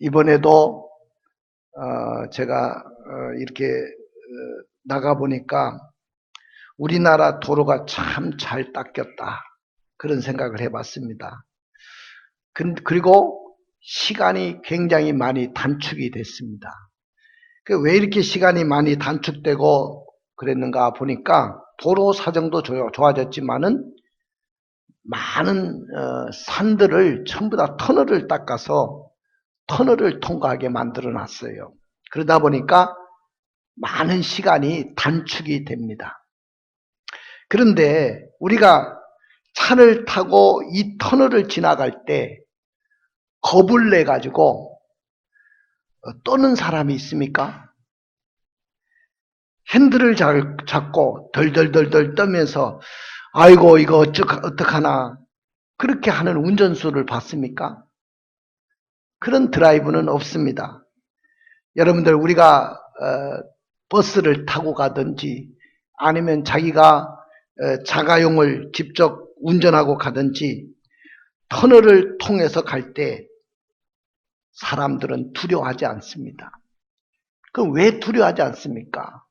이번에도 제가 이렇게 나가보니까 우리나라 도로가 참 잘 닦였다, 그런 생각을 해봤습니다. 그리고 시간이 굉장히 많이 단축이 됐습니다. 왜 이렇게 시간이 많이 단축되고 그랬는가 보니까 도로 사정도 좋아졌지만은 많은 산들을 전부 다 터널을 닦아서 터널을 통과하게 만들어 놨어요. 그러다 보니까 많은 시간이 단축이 됩니다. 그런데 우리가 차를 타고 이 터널을 지나갈 때 겁을 내 가지고 떠는 사람이 있습니까? 핸들을 잡고 덜덜덜덜 떠면서 아이고 이거 어떡하나, 그렇게 하는 운전수를 봤습니까? 그런 드라이브는 없습니다. 여러분들, 우리가 버스를 타고 가든지 아니면 자기가 자가용을 직접 운전하고 가든지 터널을 통해서 갈 때 사람들은 두려워하지 않습니다. 그럼 왜 두려워하지 않습니까?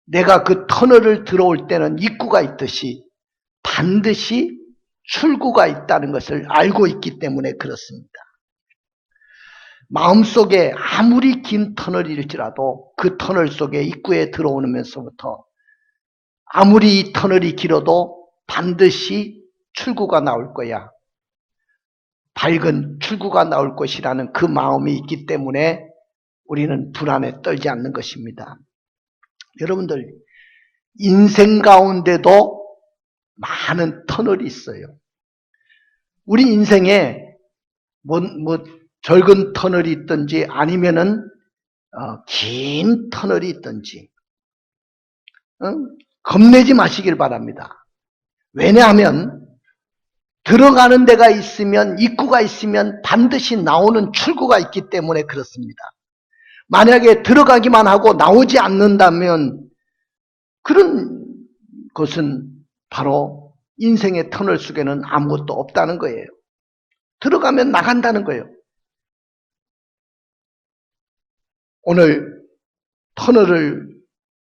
내가 그 터널을 들어올 때는 입구가 있듯이 반드시 출구가 있다는 것을 알고 있기 때문에 그렇습니다. 마음속에 아무리 긴 터널일지라도 그 터널 속에 입구에 들어오면서부터 아무리 이 터널이 길어도 반드시 출구가 나올 거야, 밝은 출구가 나올 것이라는 그 마음이 있기 때문에 우리는 불안에 떨지 않는 것입니다. 여러분들, 인생 가운데도 많은 터널이 있어요. 우리 인생에 젊은 터널이 있든지 아니면은 긴 터널이 있든지 겁내지 마시길 바랍니다. 왜냐하면 들어가는 데가 있으면, 입구가 있으면 반드시 나오는 출구가 있기 때문에 그렇습니다. 만약에 들어가기만 하고 나오지 않는다면 그런 것은 바로 인생의 터널 속에는 아무것도 없다는 거예요. 들어가면 나간다는 거예요. 오늘 터널을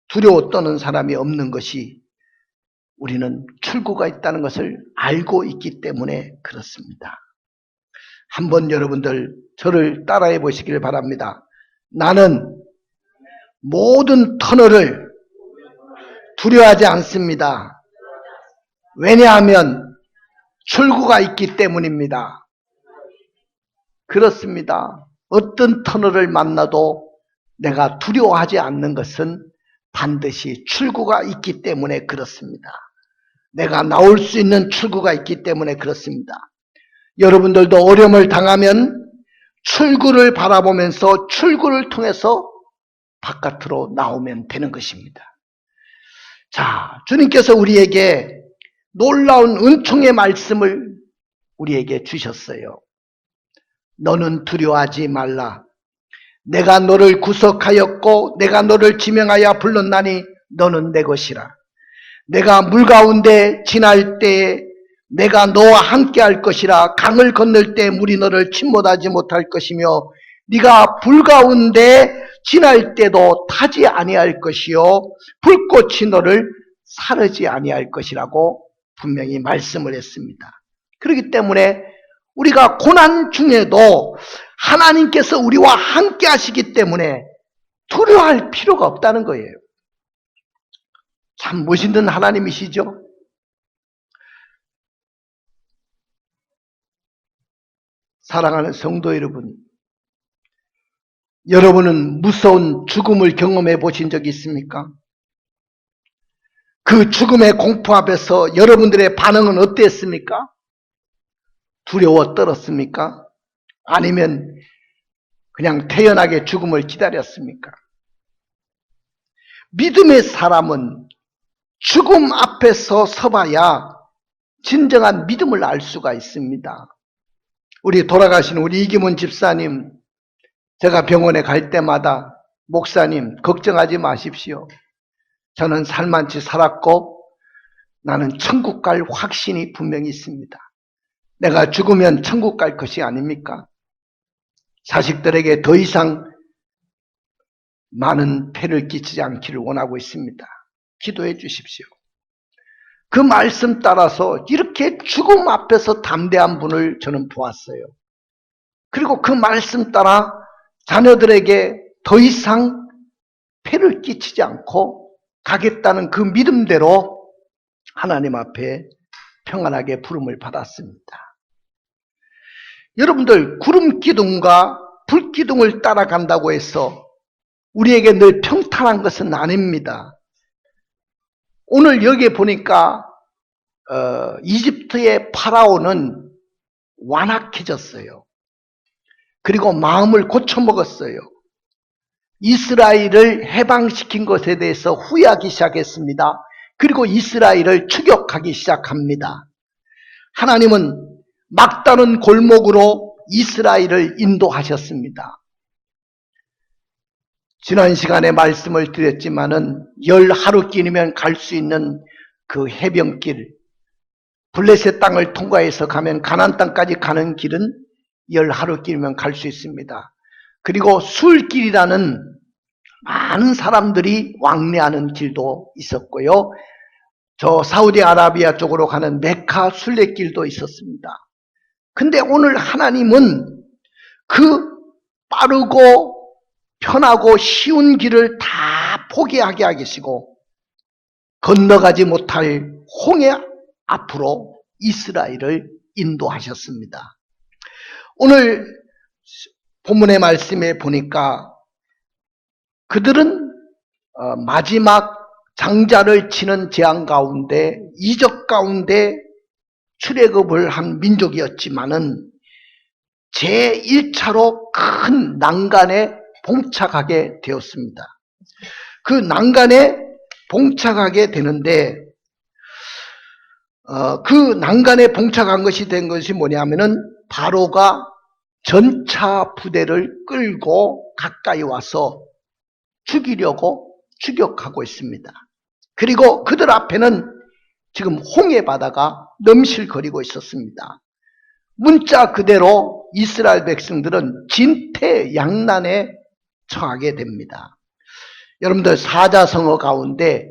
두려워 떠는 사람이 없는 것이 우리는 출구가 있다는 것을 알고 있기 때문에 그렇습니다. 한번 여러분들 저를 따라해 보시길 바랍니다. 나는 모든 터널을 두려워하지 않습니다. 왜냐하면 출구가 있기 때문입니다. 그렇습니다. 어떤 터널을 만나도 내가 두려워하지 않는 것은 반드시 출구가 있기 때문에 그렇습니다. 내가 나올 수 있는 출구가 있기 때문에 그렇습니다. 여러분들도 어려움을 당하면 출구를 바라보면서 출구를 통해서 바깥으로 나오면 되는 것입니다. 자, 주님께서 우리에게 놀라운 은총의 말씀을 우리에게 주셨어요. 너는 두려워하지 말라. 내가 너를 구속하였고 내가 너를 지명하여 불렀나니 너는 내 것이라. 내가 물 가운데 지날 때에 내가 너와 함께 할 것이라. 강을 건널 때 물이 너를 침몰하지 못할 것이며 네가 불 가운데 지날 때도 타지 아니할 것이요 불꽃이 너를 사르지 아니할 것이라고 분명히 말씀을 했습니다. 그렇기 때문에 우리가 고난 중에도 하나님께서 우리와 함께 하시기 때문에 두려워할 필요가 없다는 거예요. 참 멋있는 하나님이시죠? 사랑하는 성도 여러분, 여러분은 무서운 죽음을 경험해 보신 적이 있습니까? 그 죽음의 공포 앞에서 여러분들의 반응은 어땠습니까? 두려워 떨었습니까? 아니면 그냥 태연하게 죽음을 기다렸습니까? 믿음의 사람은 죽음 앞에서 서봐야 진정한 믿음을 알 수가 있습니다. 우리 돌아가신 우리 이기문 집사님, 제가 병원에 갈 때마다 목사님 걱정하지 마십시오. 저는 살만치 살았고 나는 천국 갈 확신이 분명히 있습니다. 내가 죽으면 천국 갈 것이 아닙니까? 자식들에게 더 이상 많은 폐를 끼치지 않기를 원하고 있습니다. 기도해 주십시오. 그 말씀 따라서 이렇게 죽음 앞에서 담대한 분을 저는 보았어요. 그리고 그 말씀 따라 자녀들에게 더 이상 폐를 끼치지 않고 가겠다는 그 믿음대로 하나님 앞에 평안하게 부름을 받았습니다. 여러분들, 구름 기둥과 불 기둥을 따라간다고 해서 우리에게 늘 평탄한 것은 아닙니다. 오늘 여기에 보니까 이집트의 파라오는 완악해졌어요. 그리고 마음을 고쳐먹었어요. 이스라엘을 해방시킨 것에 대해서 후회하기 시작했습니다. 그리고 이스라엘을 추격하기 시작합니다. 하나님은 막다른 골목으로 이스라엘을 인도하셨습니다. 지난 시간에 말씀을 드렸지만은 10하루길이면 갈 수 있는 그 해변길, 블레셋 땅을 통과해서 가면 가나안 땅까지 가는 길은 10하루길이면 갈 수 있습니다. 그리고 술길이라는 많은 사람들이 왕래하는 길도 있었고요. 저 사우디아라비아 쪽으로 가는 메카 순례길도 있었습니다. 근데 오늘 하나님은 그 빠르고 편하고 쉬운 길을 다 포기하게 하시고 건너가지 못할 홍해 앞으로 이스라엘을 인도하셨습니다. 오늘 본문의 말씀에 보니까 그들은 마지막 장자를 치는 재앙 가운데 이적 가운데 출애굽을 한 민족이었지만은 제1차로 큰 난간에 봉착하게 되었습니다. 그 난간에 봉착하게 되는데 그 난간에 봉착한 것이 된 것이 뭐냐면은 바로가 전차 부대를 끌고 가까이 와서 죽이려고 추격하고 있습니다. 그리고 그들 앞에는 지금 홍해 바다가 넘실거리고 있었습니다. 문자 그대로 이스라엘 백성들은 진퇴양난에 처하게 됩니다. 여러분들 사자성어 가운데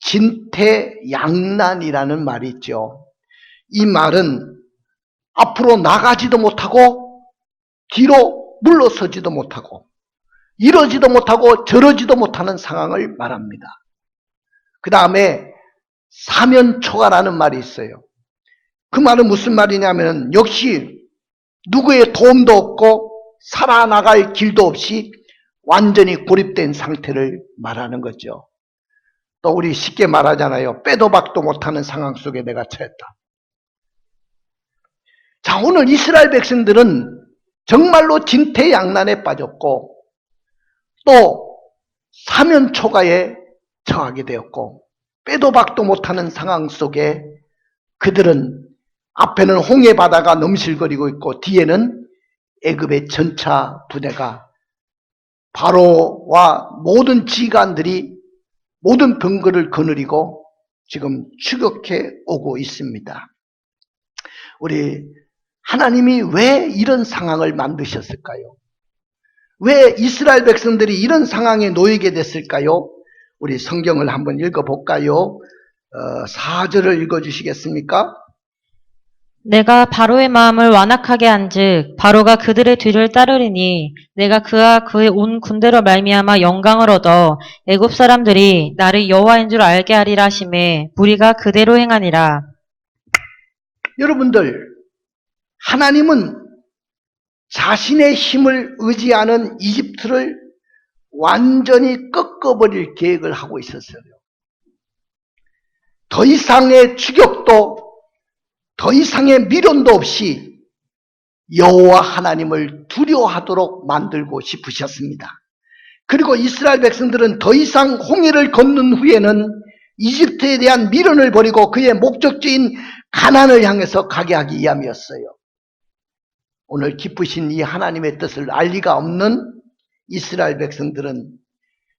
진퇴양난이라는 말이 있죠. 이 말은 앞으로 나가지도 못하고 뒤로 물러서지도 못하고 이러지도 못하고 저러지도 못하는 상황을 말합니다. 그 다음에 사면초가라는 말이 있어요. 그 말은 무슨 말이냐면 역시 누구의 도움도 없고 살아나갈 길도 없이 완전히 고립된 상태를 말하는 거죠. 또 우리 쉽게 말하잖아요. 빼도 박도 못하는 상황 속에 내가 처했다. 자, 오늘 이스라엘 백성들은 정말로 진퇴양난에 빠졌고 또 사면초가에 처하게 되었고 빼도 박도 못하는 상황 속에 그들은 앞에는 홍해 바다가 넘실거리고 있고 뒤에는 애굽의 전차 부대가 바로와 모든 지휘관들이 모든 병거를 거느리고 지금 추격해 오고 있습니다. 우리 하나님이 왜 이런 상황을 만드셨을까요? 왜 이스라엘 백성들이 이런 상황에 놓이게 됐을까요? 우리 성경을 한번 읽어볼까요? 4절을 읽어주시겠습니까? 내가 바로의 마음을 완악하게 한즉 바로가 그들의 뒤를 따르리니 내가 그와 그의 온 군대로 말미암아 영광을 얻어 애굽 사람들이 나를 여호와인 줄 알게 하리라 하시매 무리가 그대로 행하니라. 여러분들, 하나님은 자신의 힘을 의지하는 이집트를 완전히 꺾어버릴 계획을 하고 있었어요. 더 이상의 추격도 더 이상의 미련도 없이 여호와 하나님을 두려워하도록 만들고 싶으셨습니다. 그리고 이스라엘 백성들은 더 이상 홍해를 건넌 후에는 이집트에 대한 미련을 버리고 그의 목적지인 가나안을 향해서 가게 하기 위함이었어요. 오늘 기쁘신 이 하나님의 뜻을 알 리가 없는 이스라엘 백성들은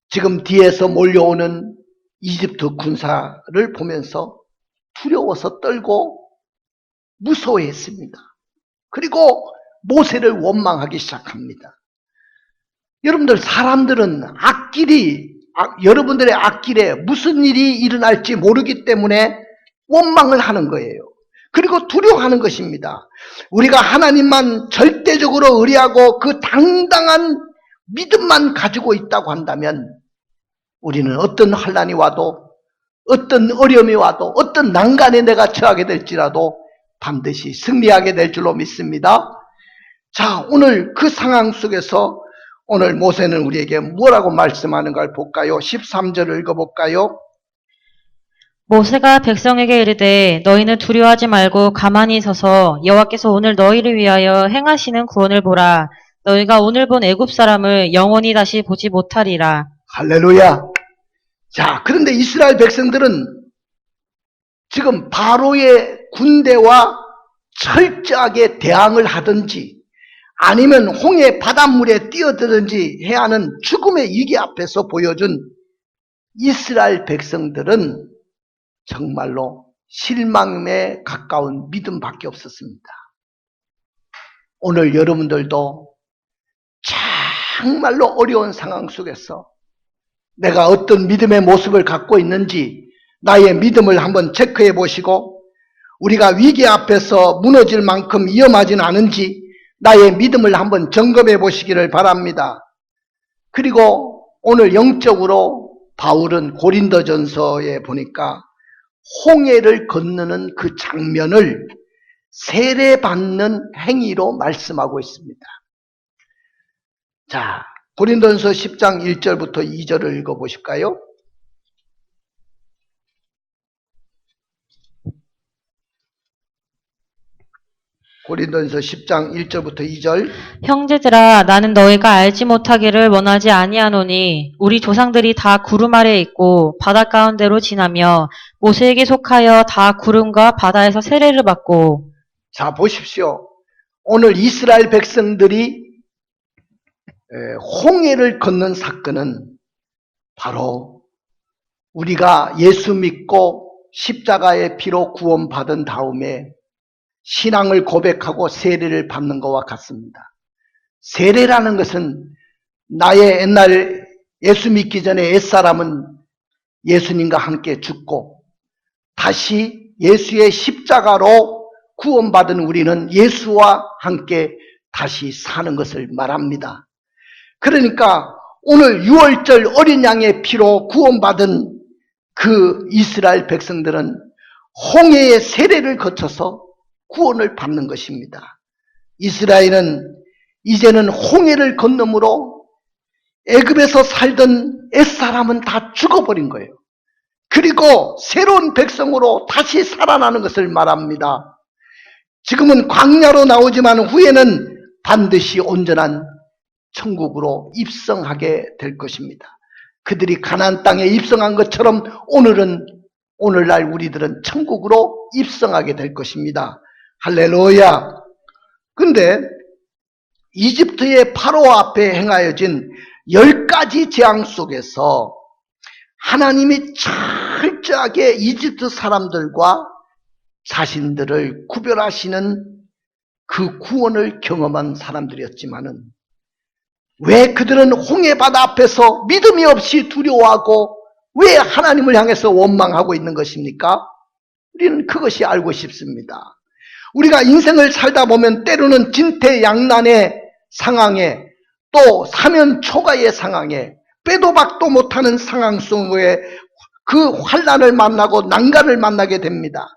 지금 뒤에서 몰려오는 이집트 군사를 보면서 두려워서 떨고 무서워했습니다. 그리고 모세를 원망하기 시작합니다. 여러분들, 사람들은 여러분들의 앞길에 무슨 일이 일어날지 모르기 때문에 원망을 하는 거예요. 그리고 두려워하는 것입니다. 우리가 하나님만 절대적으로 의뢰하고 그 당당한 믿음만 가지고 있다고 한다면 우리는 어떤 환난이 와도, 어떤 어려움이 와도, 어떤 난간에 내가 처하게 될지라도 반드시 승리하게 될 줄로 믿습니다. 자, 오늘 그 상황 속에서 오늘 모세는 우리에게 뭐라고 말씀하는가를 볼까요? 13절을 읽어볼까요? 모세가 백성에게 이르되 너희는 두려워하지 말고 가만히 서서 여호와께서 오늘 너희를 위하여 행하시는 구원을 보라. 너희가 오늘 본 애굽 사람을 영원히 다시 보지 못하리라. 할렐루야. 자, 그런데 이스라엘 백성들은 지금 바로의 군대와 철저하게 대항을 하든지 아니면 홍해 바닷물에 뛰어들든지 해야 하는 죽음의 위기 앞에서 보여준 이스라엘 백성들은 정말로 실망에 가까운 믿음밖에 없었습니다. 오늘 여러분들도 정말로 어려운 상황 속에서 내가 어떤 믿음의 모습을 갖고 있는지 나의 믿음을 한번 체크해 보시고, 우리가 위기 앞에서 무너질 만큼 위험하진 않은지 나의 믿음을 한번 점검해 보시기를 바랍니다. 그리고 오늘 영적으로 바울은 고린도전서에 보니까 홍해를 건너는 그 장면을 세례받는 행위로 말씀하고 있습니다. 자, 고린도전서 10장 1절부터 2절을 읽어보실까요? 고린도전서 10장 1절부터 2절. 형제들아, 나는 너희가 알지 못하기를 원하지 아니하노니 우리 조상들이 다 구름 아래에 있고 바다 가운데로 지나며 모세에게 속하여 다 구름과 바다에서 세례를 받고. 자, 보십시오. 오늘 이스라엘 백성들이 홍해를 건넌 사건은 바로 우리가 예수 믿고 십자가의 피로 구원받은 다음에 신앙을 고백하고 세례를 받는 것과 같습니다. 세례라는 것은 나의 옛날 예수 믿기 전에 옛사람은 예수님과 함께 죽고 다시 예수의 십자가로 구원받은 우리는 예수와 함께 다시 사는 것을 말합니다. 그러니까 오늘 6월절 어린 양의 피로 구원받은 그 이스라엘 백성들은 홍해의 세례를 거쳐서 구원을 받는 것입니다. 이스라엘은 이제는 홍해를 건너므로 애굽에서 살던 옛사람은 다 죽어버린 거예요. 그리고 새로운 백성으로 다시 살아나는 것을 말합니다. 지금은 광야로 나오지만 후에는 반드시 온전한 천국으로 입성하게 될 것입니다. 그들이 가나안 땅에 입성한 것처럼 오늘날 우리들은 천국으로 입성하게 될 것입니다. 할렐루야. 근데 이집트의 파로 앞에 행하여진 10가지 재앙 속에서 하나님이 철저하게 이집트 사람들과 자신들을 구별하시는 그 구원을 경험한 사람들이었지만은 왜 그들은 홍해바다 앞에서 믿음이 없이 두려워하고 왜 하나님을 향해서 원망하고 있는 것입니까? 우리는 그것이 알고 싶습니다. 우리가 인생을 살다 보면 때로는 진퇴양난의 상황에 또 사면초가의 상황에 빼도 박도 못하는 상황 속에 그 환난을 만나고 난간을 만나게 됩니다.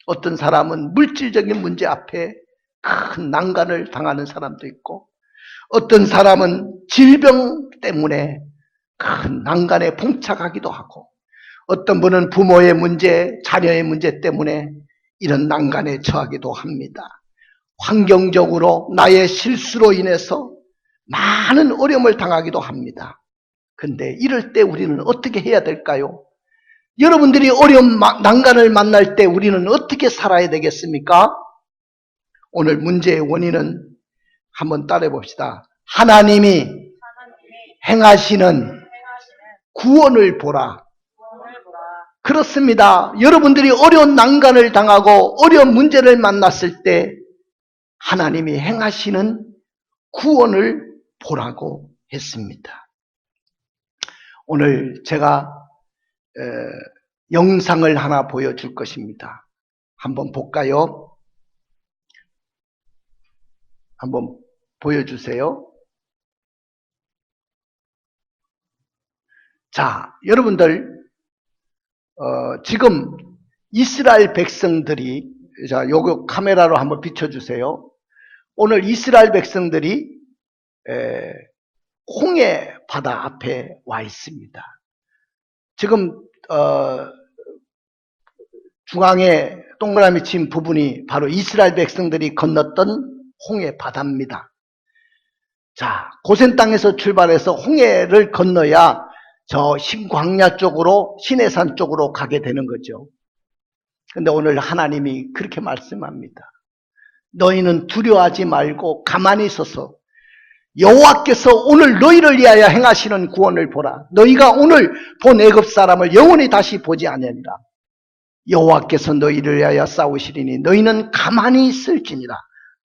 어떤 사람은 물질적인 문제 앞에 큰 난간을 당하는 사람도 있고 어떤 사람은 질병 때문에 큰 난간에 봉착하기도 하고 어떤 분은 부모의 문제, 자녀의 문제 때문에 이런 난간에 처하기도 합니다. 환경적으로 나의 실수로 인해서 많은 어려움을 당하기도 합니다. 근데 이럴 때 우리는 어떻게 해야 될까요? 여러분들이 어려운 난간을 만날 때 우리는 어떻게 살아야 되겠습니까? 오늘 문제의 원인은 한번 따라해 봅시다. 하나님이 행하시는 구원을 보라. 그렇습니다. 여러분들이 어려운 난간을 당하고 어려운 문제를 만났을 때 하나님이 행하시는 구원을 보라고 했습니다. 오늘 제가 영상을 하나 보여줄 것입니다. 한번 볼까요? 한번 보여주세요. 자, 여러분들 지금 이스라엘 백성들이, 자, 요거 카메라로 한번 비춰주세요. 오늘 이스라엘 백성들이 홍해 바다 앞에 와 있습니다. 지금 중앙에 동그라미 친 부분이 바로 이스라엘 백성들이 건넜던 홍해 바다입니다. 자, 고센 땅에서 출발해서 홍해를 건너야 저 신광야 쪽으로, 시내산 쪽으로 가게 되는 거죠. 근데 오늘 하나님이 그렇게 말씀합니다. 너희는 두려워하지 말고 가만히 있어서 여호와께서 오늘 너희를 위하여 행하시는 구원을 보라. 너희가 오늘 본 애굽 사람을 영원히 다시 보지 아니하리라. 여호와께서 너희를 위하여 싸우시리니 너희는 가만히 있을지니라.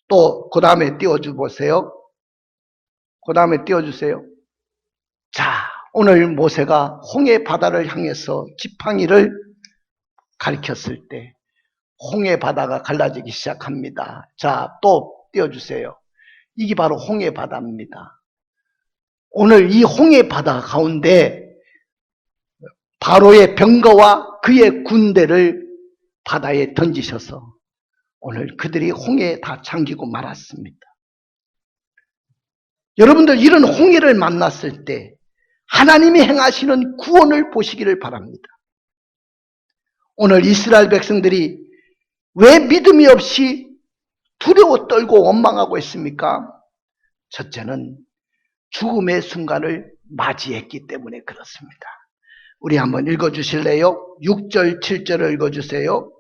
또 그 다음에 띄워주세요. 그 다음에 띄워주세요. 자, 오늘 모세가 홍해 바다를 향해서 지팡이를 가리켰을 때 홍해 바다가 갈라지기 시작합니다. 자, 또 띄워주세요. 이게 바로 홍해 바다입니다. 오늘 이 홍해 바다 가운데 바로의 병거와 그의 군대를 바다에 던지셔서 오늘 그들이 홍해에 다 잠기고 말았습니다. 여러분들 이런 홍해를 만났을 때 하나님이 행하시는 구원을 보시기를 바랍니다. 오늘 이스라엘 백성들이 왜 믿음이 없이 두려워 떨고 원망하고 있습니까? 첫째는 죽음의 순간을 맞이했기 때문에 그렇습니다. 우리 한번 읽어주실래요? 6절, 7절을 읽어주세요.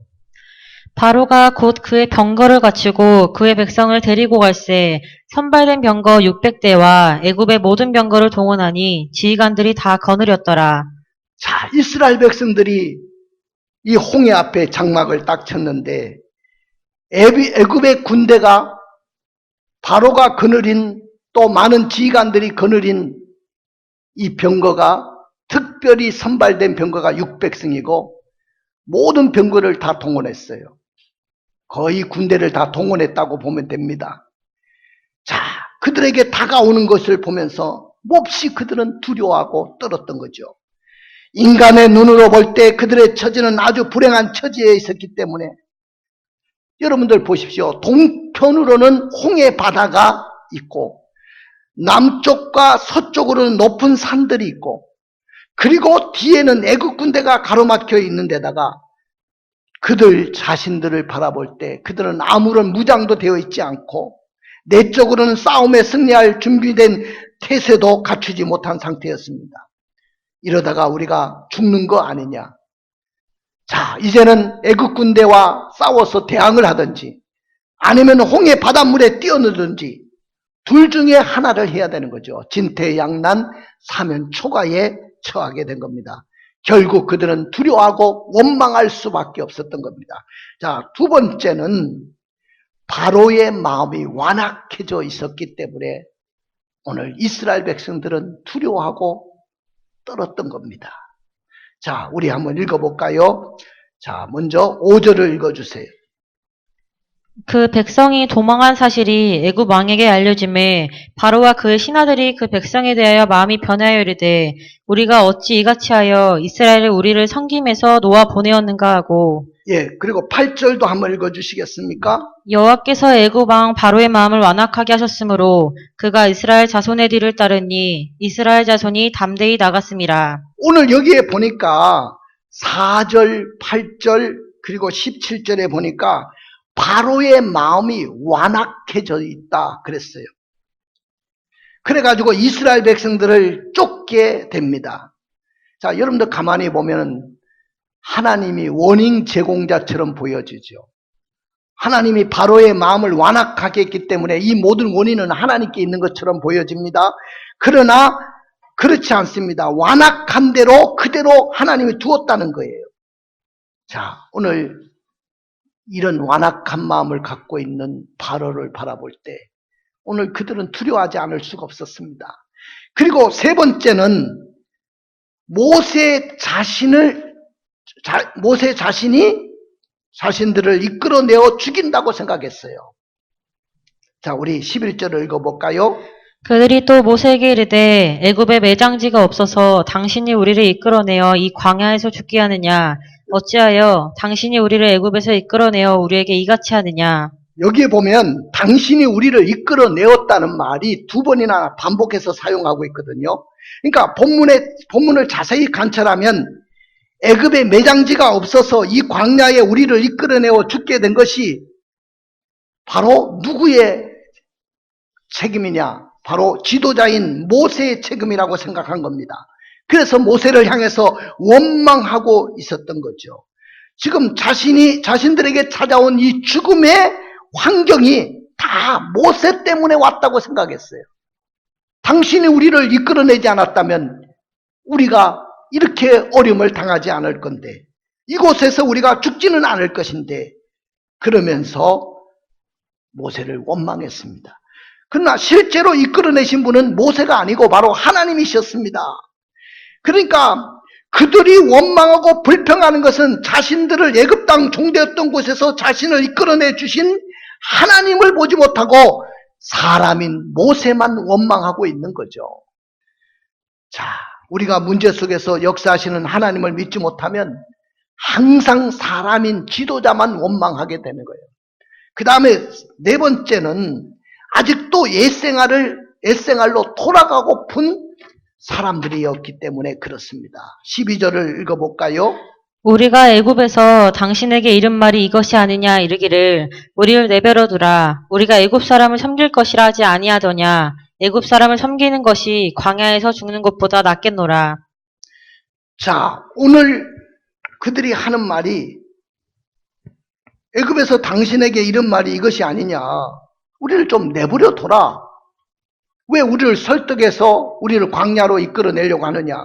바로가 곧 그의 병거를 갖추고 그의 백성을 데리고 갈새 선발된 병거 600대와 애굽의 모든 병거를 동원하니 지휘관들이 다 거느렸더라. 자, 이스라엘 백성들이 이 홍해 앞에 장막을 딱 쳤는데 애굽의 군대가 바로가 거느린, 또 많은 지휘관들이 거느린 이 병거가, 특별히 선발된 병거가 600승이고 모든 병거를 다 동원했어요. 거의 군대를 다 동원했다고 보면 됩니다. 자, 그들에게 다가오는 것을 보면서 몹시 그들은 두려워하고 떨었던 거죠. 인간의 눈으로 볼 때 그들의 처지는 아주 불행한 처지에 있었기 때문에, 여러분들 보십시오. 동편으로는 홍해 바다가 있고 남쪽과 서쪽으로는 높은 산들이 있고, 그리고 뒤에는 애국 군대가 가로막혀 있는 데다가 그들 자신들을 바라볼 때 그들은 아무런 무장도 되어 있지 않고 내적으로는 싸움에 승리할 준비된 태세도 갖추지 못한 상태였습니다. 이러다가 우리가 죽는 거 아니냐. 자, 이제는 애국 군대와 싸워서 대항을 하든지 아니면 홍해 바닷물에 뛰어들든지 둘 중에 하나를 해야 되는 거죠. 진퇴양난 사면초가에 처하게 된 겁니다. 결국 그들은 두려워하고 원망할 수밖에 없었던 겁니다. 자, 두 번째는 바로의 마음이 완악해져 있었기 때문에 오늘 이스라엘 백성들은 두려워하고 떨었던 겁니다. 자, 우리 한번 읽어볼까요? 자, 먼저 5절을 읽어주세요. 그 백성이 도망한 사실이 애굽 왕에게 알려짐에 바로와 그의 신하들이 그 백성에 대하여 마음이 변하여 이르되 우리가 어찌 이같이 하여 이스라엘을 우리를 섬김에서 놓아 보내었는가 하고, 예, 그리고 8절도 한번 읽어주시겠습니까? 여호와께서 애굽 왕 바로의 마음을 완악하게 하셨으므로 그가 이스라엘 자손의 뒤를 따르니 이스라엘 자손이 담대히 나갔음이라. 오늘 여기에 보니까 4절, 8절 그리고 17절에 보니까 바로의 마음이 완악해져 있다 그랬어요. 그래가지고 이스라엘 백성들을 쫓게 됩니다. 자, 여러분들 가만히 보면 하나님이 원인 제공자처럼 보여지죠. 하나님이 바로의 마음을 완악하게 했기 때문에 이 모든 원인은 하나님께 있는 것처럼 보여집니다. 그러나 그렇지 않습니다. 완악한 대로 그대로 하나님이 두었다는 거예요. 자, 오늘 이런 완악한 마음을 갖고 있는 바로를 바라볼 때 오늘 그들은 두려워하지 않을 수가 없었습니다. 그리고 세 번째는 모세 자신이 자신들을 이끌어내어 죽인다고 생각했어요. 자, 우리 11절을 읽어볼까요? 그들이 또 모세에게 이르되 애굽에 매장지가 없어서 당신이 우리를 이끌어내어 이 광야에서 죽게 하느냐? 어찌하여 당신이 우리를 애굽에서 이끌어내어 우리에게 이같이 하느냐? 여기에 보면 당신이 우리를 이끌어내었다는 말이 두 번이나 반복해서 사용하고 있거든요. 그러니까 본문을 자세히 관찰하면 애굽에 매장지가 없어서 이 광야에 우리를 이끌어내어 죽게 된 것이 바로 누구의 책임이냐? 바로 지도자인 모세의 책임이라고 생각한 겁니다. 그래서 모세를 향해서 원망하고 있었던 거죠. 지금 자신들에게 찾아온 이 죽음의 환경이 다 모세 때문에 왔다고 생각했어요. 당신이 우리를 이끌어내지 않았다면 우리가 이렇게 어려움을 당하지 않을 건데, 이곳에서 우리가 죽지는 않을 것인데, 그러면서 모세를 원망했습니다. 그러나 실제로 이끌어내신 분은 모세가 아니고 바로 하나님이셨습니다. 그러니까 그들이 원망하고 불평하는 것은 자신들을 애굽 땅 종되었던 곳에서 자신을 이끌어내 주신 하나님을 보지 못하고 사람인 모세만 원망하고 있는 거죠. 자, 우리가 문제 속에서 역사하시는 하나님을 믿지 못하면 항상 사람인 지도자만 원망하게 되는 거예요. 그 다음에 네 번째는 아직도 옛생활로 돌아가고픈 사람들이었기 때문에 그렇습니다. 12절을 읽어볼까요? 우리가 애굽에서 당신에게 이른 말이 이것이 아니냐 이르기를 우리를 내버려 두라. 우리가 애굽 사람을 섬길 것이라 하지 아니하더냐. 애굽 사람을 섬기는 것이 광야에서 죽는 것보다 낫겠노라. 자, 오늘 그들이 하는 말이 애굽에서 당신에게 이런 말이 이것이 아니냐. 우리를 좀 내버려 둬라. 왜 우리를 설득해서 우리를 광야로 이끌어내려고 하느냐.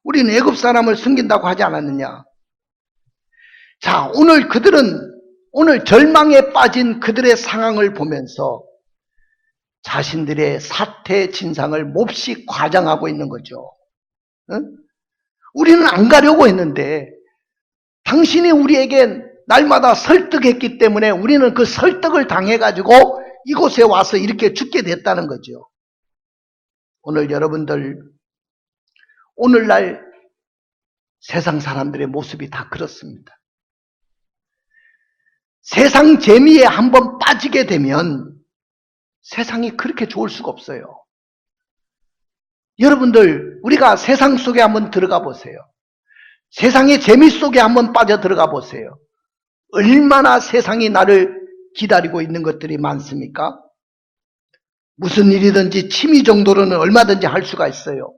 우리는 애굽 사람을 섬긴다고 하지 않았느냐. 자, 오늘 절망에 빠진 그들의 상황을 보면서 자신들의 사태 진상을 몹시 과장하고 있는 거죠. 응? 우리는 안 가려고 했는데 당신이 우리에게 날마다 설득했기 때문에 우리는 그 설득을 당해가지고 이곳에 와서 이렇게 죽게 됐다는 거죠. 오늘 여러분들, 오늘날 세상 사람들의 모습이 다 그렇습니다. 세상 재미에 한번 빠지게 되면 세상이 그렇게 좋을 수가 없어요. 여러분들, 우리가 세상 속에 한번 들어가 보세요. 세상의 재미 속에 한번 빠져 들어가 보세요. 얼마나 세상이 나를 기다리고 있는 것들이 많습니까? 무슨 일이든지 취미 정도로는 얼마든지 할 수가 있어요.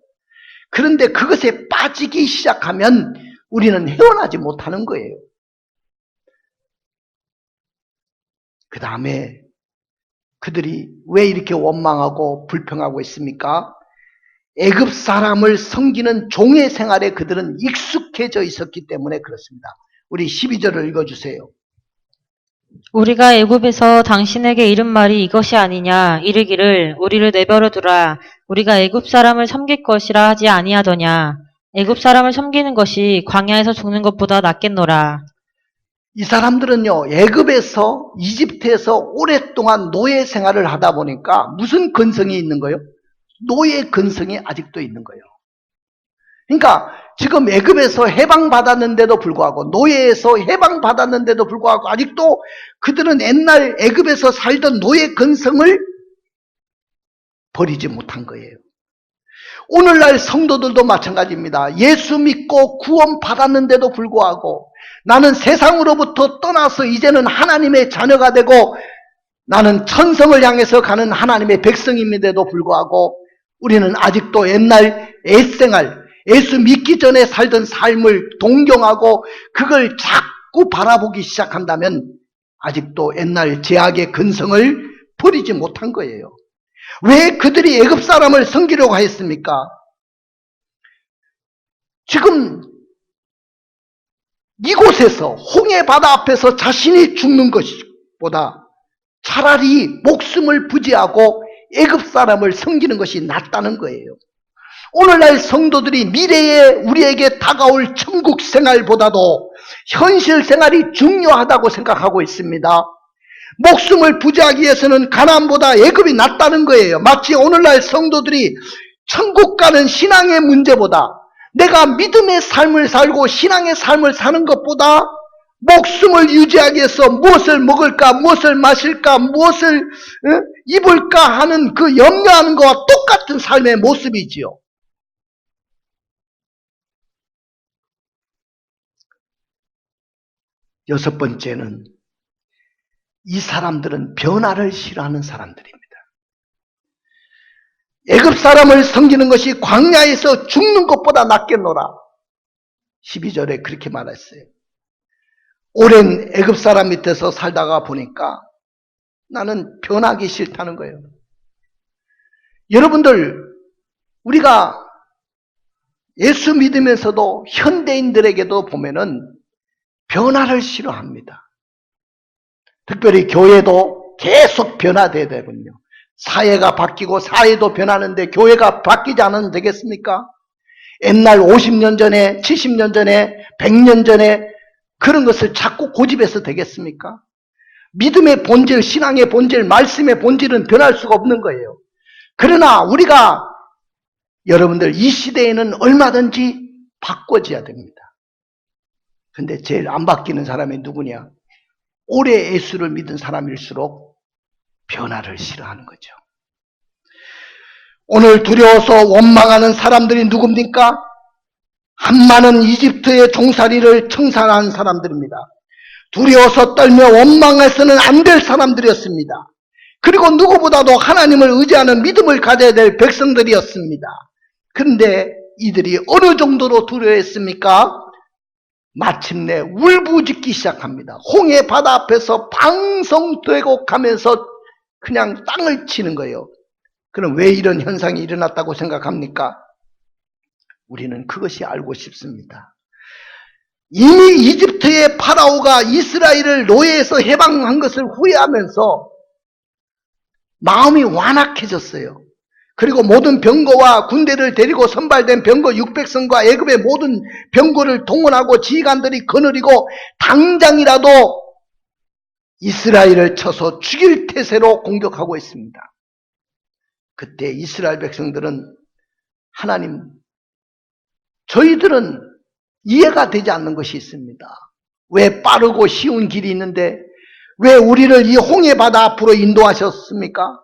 그런데 그것에 빠지기 시작하면 우리는 헤어나지 못하는 거예요. 그 다음에 그들이 왜 이렇게 원망하고 불평하고 있습니까? 애굽 사람을 섬기는 종의 생활에 그들은 익숙해져 있었기 때문에 그렇습니다. 우리 12절을 읽어주세요. 우리가 애굽에서 당신에게 이른 말이 이것이 아니냐 이르기를 우리를 내버려 두라. 우리가 애굽 사람을 섬길 것이라 하지 아니하더냐. 애굽 사람을 섬기는 것이 광야에서 죽는 것보다 낫겠노라. 이 사람들은요, 애굽에서 이집트에서 오랫동안 노예 생활을 하다 보니까 무슨 근성이 있는 거예요? 노예 근성이 아직도 있는 거예요. 그러니까 지금 애굽에서 해방받았는데도 불구하고 노예에서 해방받았는데도 불구하고 아직도 그들은 옛날 애굽에서 살던 노예 근성을 버리지 못한 거예요. 오늘날 성도들도 마찬가지입니다. 예수 믿고 구원 받았는데도 불구하고 나는 세상으로부터 떠나서 이제는 하나님의 자녀가 되고 나는 천성을 향해서 가는 하나님의 백성임에도 불구하고 우리는 아직도 옛날 옛생활, 예수 믿기 전에 살던 삶을 동경하고 그걸 자꾸 바라보기 시작한다면 아직도 옛날 죄악의 근성을 버리지 못한 거예요. 왜 그들이 애굽 사람을 섬기려고 했습니까? 지금 이곳에서 홍해 바다 앞에서 자신이 죽는 것보다 차라리 목숨을 부지하고 애굽 사람을 섬기는 것이 낫다는 거예요. 오늘날 성도들이 미래에 우리에게 다가올 천국 생활보다도 현실 생활이 중요하다고 생각하고 있습니다. 목숨을 부지하기 위해서는 가나안보다 애굽이 낫다는 거예요. 마치 오늘날 성도들이 천국 가는 신앙의 문제보다 내가 믿음의 삶을 살고 신앙의 삶을 사는 것보다 목숨을 유지하기 위해서 무엇을 먹을까, 무엇을 마실까, 무엇을 입을까 하는 그 염려하는 것과 똑같은 삶의 모습이지요. 여섯 번째는 이 사람들은 변화를 싫어하는 사람들입니다. 애굽 사람을 섬기는 것이 광야에서 죽는 것보다 낫겠노라. 12절에 그렇게 말했어요. 오랜 애굽 사람 밑에서 살다가 보니까 나는 변하기 싫다는 거예요. 여러분들, 우리가 예수 믿으면서도 현대인들에게도 보면은 변화를 싫어합니다. 특별히 교회도 계속 변화돼야 되거든요. 사회가 바뀌고 사회도 변하는데 교회가 바뀌지 않으면 되겠습니까? 옛날 50년 전에, 70년 전에, 100년 전에 그런 것을 자꾸 고집해서 되겠습니까? 믿음의 본질, 신앙의 본질, 말씀의 본질은 변할 수가 없는 거예요. 그러나 우리가 여러분들 이 시대에는 얼마든지 바꿔져야 됩니다. 근데 제일 안 바뀌는 사람이 누구냐? 오래 예수를 믿은 사람일수록 변화를 싫어하는 거죠. 오늘 두려워서 원망하는 사람들이 누굽니까? 한많은 이집트의 종살이를 청산한 사람들입니다. 두려워서 떨며 원망해서는 안 될 사람들이었습니다. 그리고 누구보다도 하나님을 의지하는 믿음을 가져야 될 백성들이었습니다. 그런데 이들이 어느 정도로 두려워했습니까? 마침내 울부짖기 시작합니다. 홍해 바다 앞에서 방성되고 가면서 그냥 땅을 치는 거예요. 그럼 왜 이런 현상이 일어났다고 생각합니까? 우리는 그것이 알고 싶습니다. 이미 이집트의 파라오가 이스라엘을 노예에서 해방한 것을 후회하면서 마음이 완악해졌어요. 그리고 모든 병거와 군대를 데리고 선발된 병거 600선과 애굽의 모든 병거를 동원하고 지휘관들이 거느리고 당장이라도 이스라엘을 쳐서 죽일 태세로 공격하고 있습니다. 그때 이스라엘 백성들은 하나님, 저희들은 이해가 되지 않는 것이 있습니다. 왜 빠르고 쉬운 길이 있는데 왜 우리를 이 홍해 바다 앞으로 인도하셨습니까?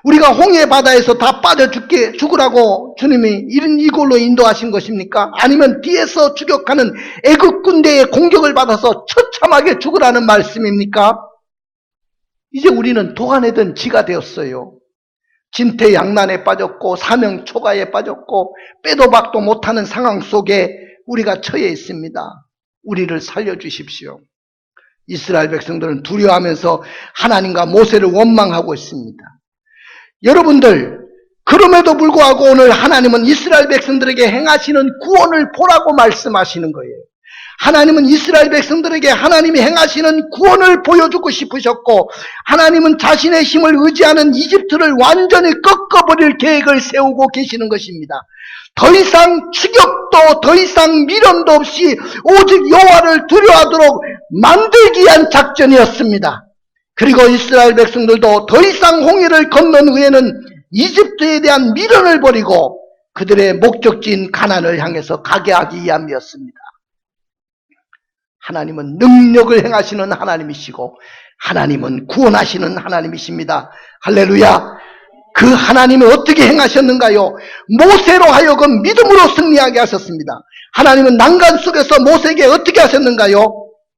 우리가 홍해 바다에서 다 빠져 죽으라고 주님이 이걸로 인도하신 것입니까? 아니면 뒤에서 추격하는 애국 군대의 공격을 받아서 처참하게 죽으라는 말씀입니까? 이제 우리는 도가내든 지가 되었어요. 진퇴양난에 빠졌고 사명 초가에 빠졌고 빼도 박도 못하는 상황 속에 우리가 처해 있습니다. 우리를 살려주십시오. 이스라엘 백성들은 두려워하면서 하나님과 모세를 원망하고 있습니다. 여러분들, 그럼에도 불구하고 오늘 하나님은 이스라엘 백성들에게 행하시는 구원을 보라고 말씀하시는 거예요. 하나님은 이스라엘 백성들에게 하나님이 행하시는 구원을 보여주고 싶으셨고, 하나님은 자신의 힘을 의지하는 이집트를 완전히 꺾어버릴 계획을 세우고 계시는 것입니다. 더 이상 추격도 더 이상 미련도 없이 오직 여호와를 두려워하도록 만들기 위한 작전이었습니다. 그리고 이스라엘 백성들도 더 이상 홍해를 건넌 후에는 이집트에 대한 미련을 버리고 그들의 목적지인 가나안을 향해서 가게 하기 위함이었습니다. 하나님은 능력을 행하시는 하나님이시고 하나님은 구원하시는 하나님이십니다. 할렐루야. 그 하나님이 어떻게 행하셨는가요? 모세로 하여금 믿음으로 승리하게 하셨습니다. 하나님은 난간 속에서 모세에게 어떻게 하셨는가요?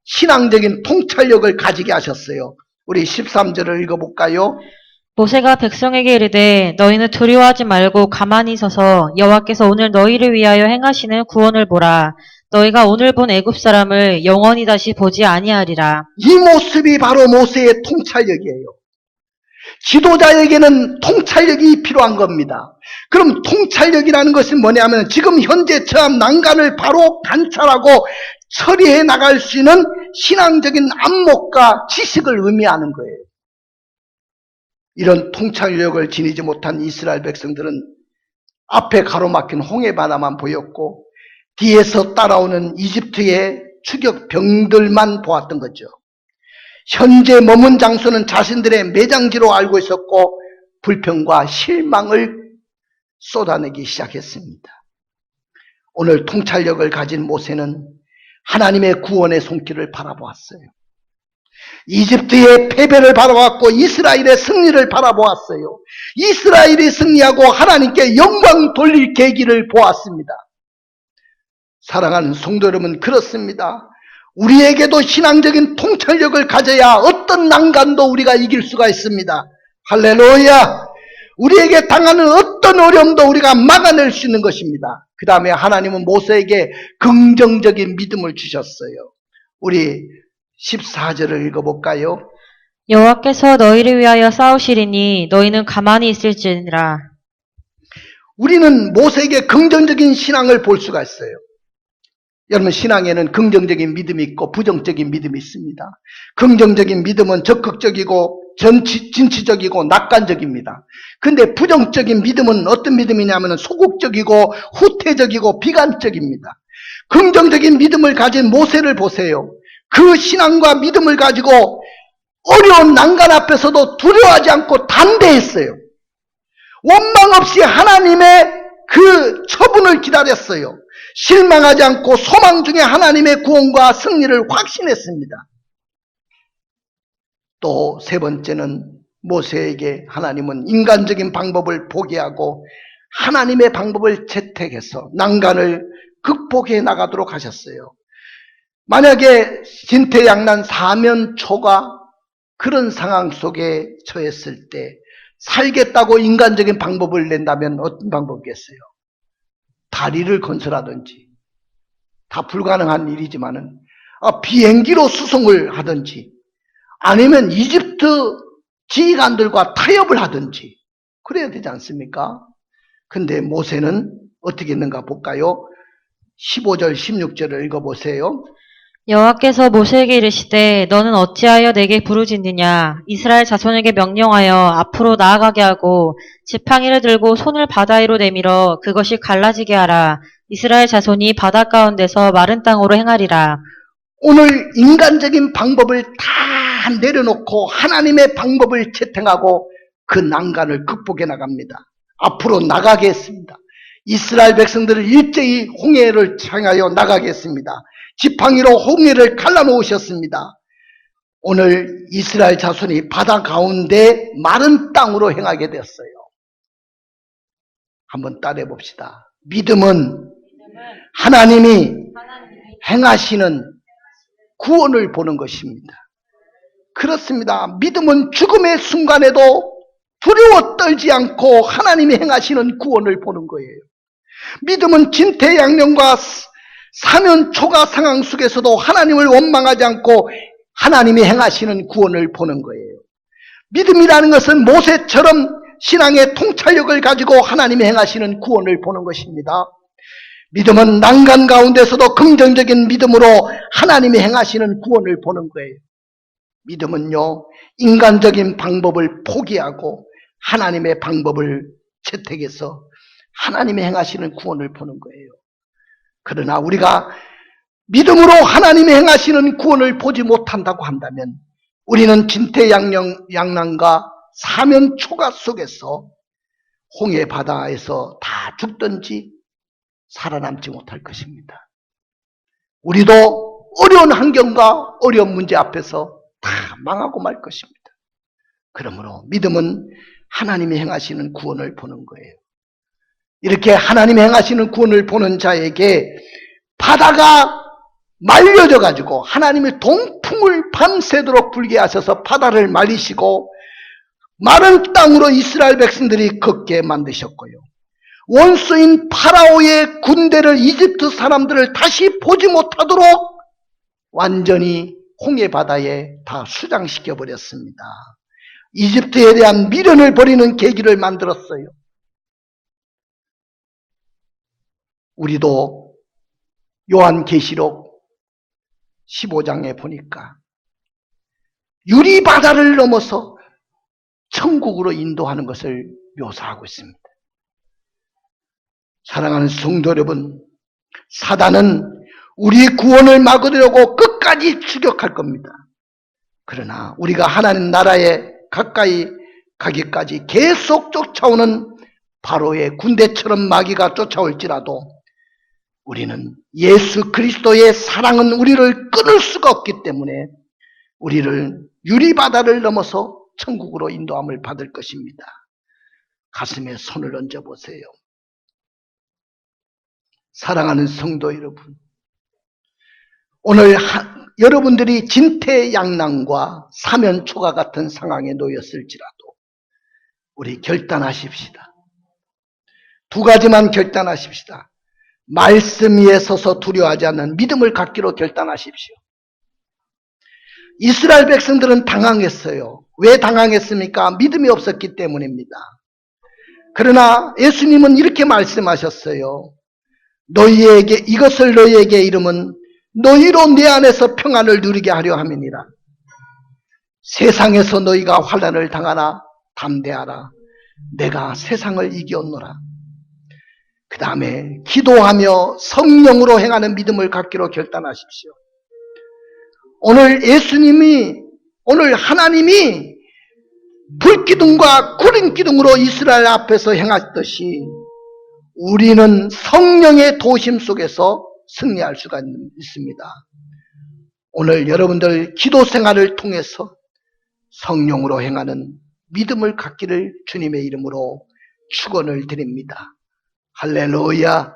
신앙적인 통찰력을 가지게 하셨어요. 우리 13절을 읽어볼까요? 모세가 백성에게 이르되 너희는 두려워하지 말고 가만히 서서 여호와께서 오늘 너희를 위하여 행하시는 구원을 보라. 너희가 오늘 본 애굽 사람을 영원히 다시 보지 아니하리라. 이 모습이 바로 모세의 통찰력이에요. 지도자에게는 통찰력이 필요한 겁니다. 그럼 통찰력이라는 것이 뭐냐면 지금 현재 처한 난간을 바로 관찰하고 처리해 나갈 수 있는 신앙적인 안목과 지식을 의미하는 거예요. 이런 통찰력을 지니지 못한 이스라엘 백성들은 앞에 가로막힌 홍해바다만 보였고 뒤에서 따라오는 이집트의 추격병들만 보았던 거죠. 현재 머문 장소는 자신들의 매장지로 알고 있었고 불평과 실망을 쏟아내기 시작했습니다. 오늘 통찰력을 가진 모세는 하나님의 구원의 손길을 바라보았어요. 이집트의 패배를 바라보았고 이스라엘의 승리를 바라보았어요. 이스라엘이 승리하고 하나님께 영광 돌릴 계기를 보았습니다. 사랑하는 성도 여러분, 그렇습니다. 우리에게도 신앙적인 통찰력을 가져야 어떤 난간도 우리가 이길 수가 있습니다. 할렐루야! 우리에게 당하는 어떤 어려움도 우리가 막아낼 수 있는 것입니다. 그 다음에 하나님은 모세에게 긍정적인 믿음을 주셨어요. 우리 14절을 읽어볼까요? 여호와께서 너희를 위하여 싸우시리니 너희는 가만히 있을지니라. 우리는 모세에게 긍정적인 신앙을 볼 수가 있어요. 여러분, 신앙에는 긍정적인 믿음이 있고 부정적인 믿음이 있습니다. 긍정적인 믿음은 적극적이고 진취적이고 낙관적입니다. 근데 부정적인 믿음은 어떤 믿음이냐면 소극적이고 후퇴적이고 비관적입니다. 긍정적인 믿음을 가진 모세를 보세요. 그 신앙과 믿음을 가지고 어려운 난간 앞에서도 두려워하지 않고 담대했어요. 원망 없이 하나님의 그 처분을 기다렸어요. 실망하지 않고 소망 중에 하나님의 구원과 승리를 확신했습니다. 또 세 번째는 모세에게 하나님은 인간적인 방법을 포기하고 하나님의 방법을 채택해서 난간을 극복해 나가도록 하셨어요. 만약에 진퇴양난 사면초가 그런 상황 속에 처했을 때 살겠다고 인간적인 방법을 낸다면 어떤 방법이겠어요? 다리를 건설하든지, 다 불가능한 일이지만은 비행기로 수송을 하든지, 아니면 이집트 지휘관들과 타협을 하든지 그래야 되지 않습니까? 근데 모세는 어떻게 했는가 볼까요? 15절 16절을 읽어보세요. 여호와께서 모세에게 이르시되 너는 어찌하여 내게 부르짖느냐. 이스라엘 자손에게 명령하여 앞으로 나아가게 하고 지팡이를 들고 손을 바다 위로 내밀어 그것이 갈라지게 하라. 이스라엘 자손이 바다 가운데서 마른 땅으로 행하리라. 오늘 인간적인 방법을 다 내려놓고 하나님의 방법을 채택하고 그 난간을 극복해 나갑니다. 앞으로 나가게 했습니다. 이스라엘 백성들을 일제히 홍해를 향하여 나가게 했습니다. 지팡이로 홍해를 갈라놓으셨습니다. 오늘 이스라엘 자손이 바다 가운데 마른 땅으로 행하게 되었어요. 한번 따라해 봅시다. 믿음은 하나님이 행하시는 구원을 보는 것입니다. 그렇습니다. 믿음은 죽음의 순간에도 두려워 떨지 않고 하나님이 행하시는 구원을 보는 거예요. 믿음은 진퇴양난과 사면초가 상황 속에서도 하나님을 원망하지 않고 하나님이 행하시는 구원을 보는 거예요. 믿음이라는 것은 모세처럼 신앙의 통찰력을 가지고 하나님이 행하시는 구원을 보는 것입니다. 믿음은 난간 가운데서도 긍정적인 믿음으로 하나님이 행하시는 구원을 보는 거예요. 믿음은요, 인간적인 방법을 포기하고 하나님의 방법을 채택해서 하나님이 행하시는 구원을 보는 거예요. 그러나 우리가 믿음으로 하나님이 행하시는 구원을 보지 못한다고 한다면 우리는 진퇴양난과 사면초가 속에서 홍해 바다에서 다 죽든지 살아남지 못할 것입니다. 우리도 어려운 환경과 어려운 문제 앞에서 다 망하고 말 것입니다. 그러므로 믿음은 하나님이 행하시는 구원을 보는 거예요. 이렇게 하나님이 행하시는 구원을 보는 자에게 바다가 말려져 가지고 하나님의 동풍을 밤새도록 불게 하셔서 바다를 말리시고 마른 땅으로 이스라엘 백성들이 걷게 만드셨고요. 원수인 파라오의 군대를 이집트 사람들을 다시 보지 못하도록 완전히 홍해 바다에 다 수장시켜 버렸습니다. 이집트에 대한 미련을 버리는 계기를 만들었어요. 우리도 요한계시록 15장에 보니까 유리바다를 넘어서 천국으로 인도하는 것을 묘사하고 있습니다. 사랑하는 성도 여러분, 사단은 우리 구원을 막으려고 끝까지 추격할 겁니다. 그러나 우리가 하나님 나라에 가까이 가기까지 계속 쫓아오는 바로의 군대처럼 마귀가 쫓아올지라도 우리는 예수 그리스도의 사랑은 우리를 끊을 수가 없기 때문에 우리를 유리바다를 넘어서 천국으로 인도함을 받을 것입니다. 가슴에 손을 얹어 보세요. 사랑하는 성도 여러분, 오늘 여러분들이 진퇴양난과 사면초가 같은 상황에 놓였을지라도 우리 결단하십시다. 두 가지만 결단하십시다. 말씀 위에 서서 두려워하지 않는 믿음을 갖기로 결단하십시오. 이스라엘 백성들은 당황했어요. 왜 당황했습니까? 믿음이 없었기 때문입니다. 그러나 예수님은 이렇게 말씀하셨어요. 이것을 너희에게 이름은 너희로 내 안에서 평안을 누리게 하려 함이니라. 세상에서 너희가 환난을 당하나 담대하라. 내가 세상을 이겼노라. 그 다음에 기도하며 성령으로 행하는 믿음을 갖기로 결단하십시오. 오늘 하나님이 불기둥과 구름기둥으로 이스라엘 앞에서 행하셨듯이 우리는 성령의 도심 속에서 승리할 수가 있습니다. 오늘 여러분들 기도 생활을 통해서 성령으로 행하는 믿음을 갖기를 주님의 이름으로 축원을 드립니다. 할렐루야.